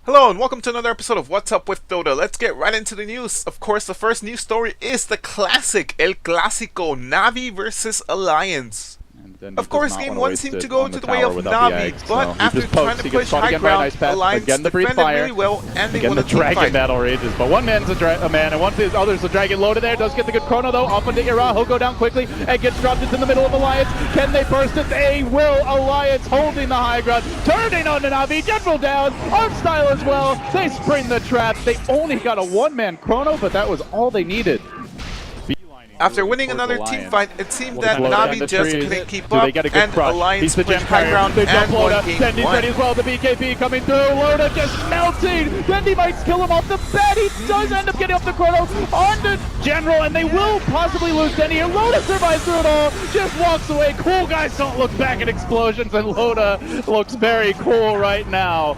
Hello and welcome to another episode of What's Up with Dota. Let's get right into the news. Of course, the first news story is the classic El Clásico, Navi versus Alliance. Of course, game 1 seemed to go to the way of Navi, but after trying to push high ground, Alliance defended really well and they won a team dragon fight. battle rages, but one man's a man, and one the other's the dragon loaded there. Does get the good chrono though, off into Ira. He'll go down quickly and gets dropped into the middle of Alliance. Can they burst it? They will. Alliance holding the high ground, turning on the Navi. General down, art style as well. They spring the trap. They only got a one-man chrono, but that was all they needed. After winning another team fight, it seemed that Navi just couldn't keep up, and crush? Alliance He's pushed high ground and won game Dendy's 1. ready as well, the BKB coming through, Loda just melting, Dendy might kill him off the bat, he does end up getting off the chrono on the General, and they will possibly lose Dendy, and Loda survives through it all, just walks away. Cool guys don't look back at explosions, and Loda looks very cool right now.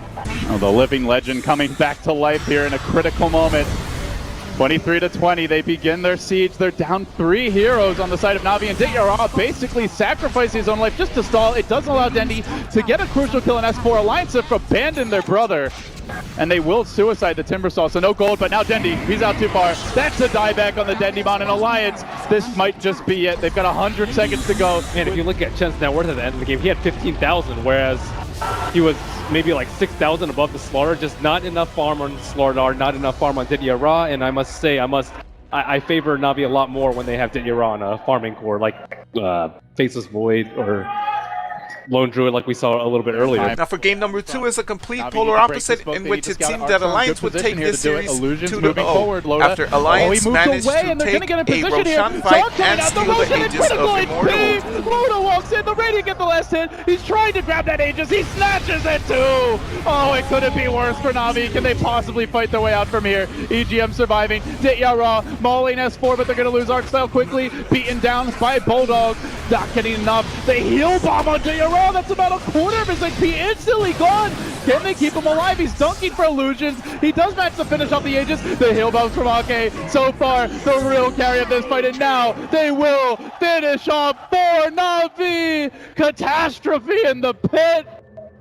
Oh, the living legend coming back to life here in a critical moment. 23-20, they begin their siege. They're down 3 heroes on the side of Navi, and Dityara basically sacrificing his own life just to stall. It does allow Dendy to get a crucial kill in S4. Alliance have abandoned their brother, and they will suicide the Timbersaw, so no gold, but now Dendy, he's out too far. That's a dieback on the Dendymon, and Alliance, this might just be it. They've got 100 seconds to go. Man, if you look at Chen's net worth at the end of the game, he had 15,000, whereas he was maybe like 6,000 above the Slaughter. Just not enough farm on Slaughter, not enough farm on Dityara, and I must say, I favor Navi a lot more when they have Dityara on a farming core, like Faceless Void or Lone Druid, like we saw a little bit earlier. Now for game number 2 is a complete polar opposite, in which it seemed that Alliance would take this series 2-0 after Alliance managed to take a Roshan fight and steal the Aegis of Immortal. Loda walks in, the Radiant get the last hit. He's trying to grab that Aegis, he snatches it too! Oh, it couldn't be worse for Navi. Can they possibly fight their way out from here? EGM surviving, Dityara mauling S4, but they're gonna lose Arcstyle quickly, beaten down by Bulldog. Not getting enough. The heal bomb on Dityara, that's about a quarter of his HP instantly gone. Can they keep him alive? He's dunking for illusions. He does manage to finish off the Aegis. The heal bombs from Ake. So far, the real carry of this fight, and now they will finish off for Navi. Catastrophe in the pit.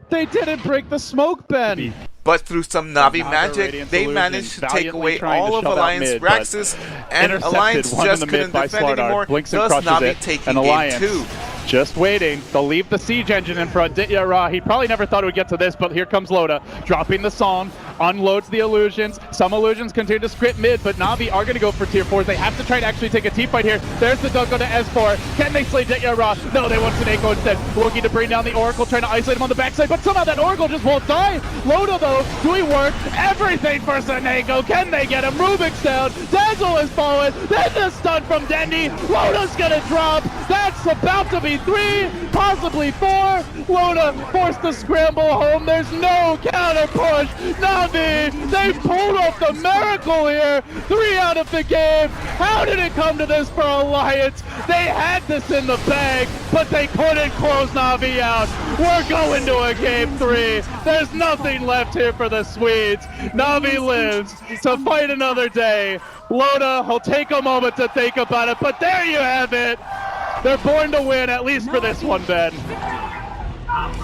They didn't break the smoke bin. But through some Navi magic, they managed to take away all of Alliance Raxes, and Alliance just couldn't defend anymore, thus Navi taking game 2. Just waiting. They'll leave the siege engine in front. Dityara, he probably never thought it would get to this, but here comes Loda, dropping the song, unloads the illusions. Some illusions continue to script mid, but Navi are going to go for tier 4s. They have to try to actually take a team fight here. There's the dunk onto S4. Can they slay Dityara? No, they want Sineko instead. Looking to bring down the Oracle, trying to isolate him on the backside, but somehow that Oracle just won't die. Loda, though, doing work. Everything for Sineko. Can they get him? Rubik's down. Dazzle is falling. Then the stun from Dendy. Loda's going to drop. That's about to be 3, possibly 4. Loda forced to scramble home. There's no counter push. Navi, they pulled off the miracle here. 3 out of the game. How did it come to this for Alliance? They had this in the bag, but they couldn't close Navi out. We're going to a game 3. There's nothing left here for the Swedes. Navi lives to fight another day. Loda will take a moment to think about it, but there you have it. They're born to win, at least for this one, Ben.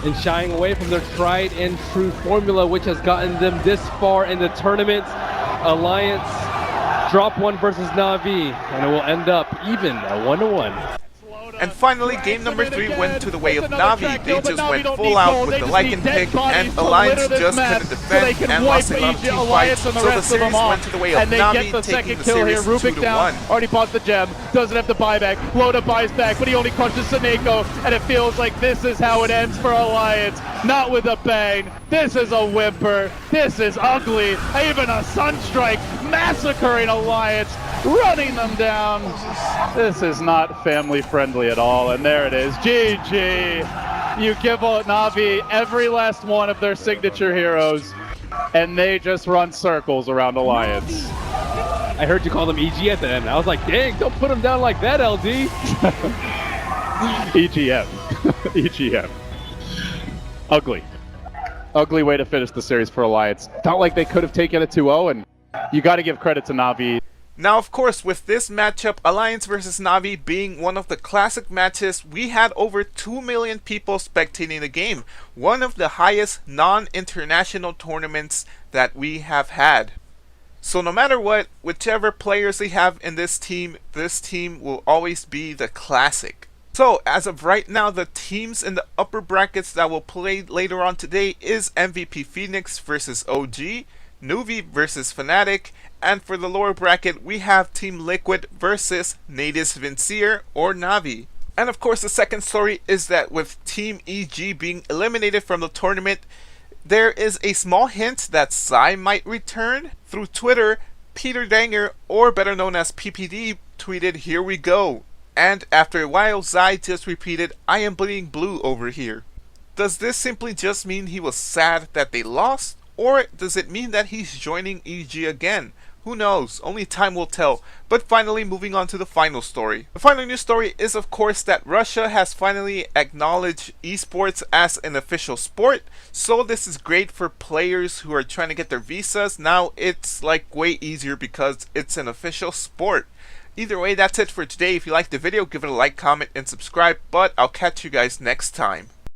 And shying away from their tried and true formula, which has gotten them this far in the tournament. Alliance drop 1 versus Navi, and it will end up even at 1-1. And finally, game number 3 went to the way of Navi. They just went full out with the Lycan pick, and Alliance just couldn't defend and lost a lot of team fights, so the series went to the way of Navi, taking the series 2-1. Already bought the gem, doesn't have to buy back. Loda buys back, but he only crushes Sineko, and it feels like this is how it ends for Alliance. Not with a bang. This is a whimper. This is ugly. Even a Sunstrike massacring Alliance, running them down. This is not family friendly at all, and there it is. GG. You give Navi every last one of their signature heroes, and they just run circles around Alliance. I heard you call them EG at the end. I was like, dang, don't put them down like that, LD. EGM. EGM. Ugly. Ugly way to finish the series for Alliance. Felt like they could have taken a 2-0, and you got to give credit to Navi. Now, of course, with this matchup, Alliance versus Navi being one of the classic matches, we had over 2 million people spectating the game, one of the highest non-international tournaments that we have had. So no matter what, whichever players they have in this team will always be the classic. So as of right now, the teams in the upper brackets that will play later on today is MVP Phoenix versus OG, Nuvi versus Fnatic, and for the lower bracket we have Team Liquid versus Natives Vincier or Navi. And of course the second story is that with Team EG being eliminated from the tournament, there is a small hint that Psy might return. Through Twitter, Peter Danger, or better known as PPD, tweeted, "Here we go." And after a while, Psy just repeated, "I am bleeding blue over here." Does this simply just mean he was sad that they lost? Or does it mean that he's joining EG again? Who knows? Only time will tell. But finally, moving on to the final story. The final news story is of course that Russia has finally acknowledged esports as an official sport. So this is great for players who are trying to get their visas. Now it's like way easier because it's an official sport. Either way, that's it for today. If you liked the video, give it a like, comment, and subscribe. But I'll catch you guys next time.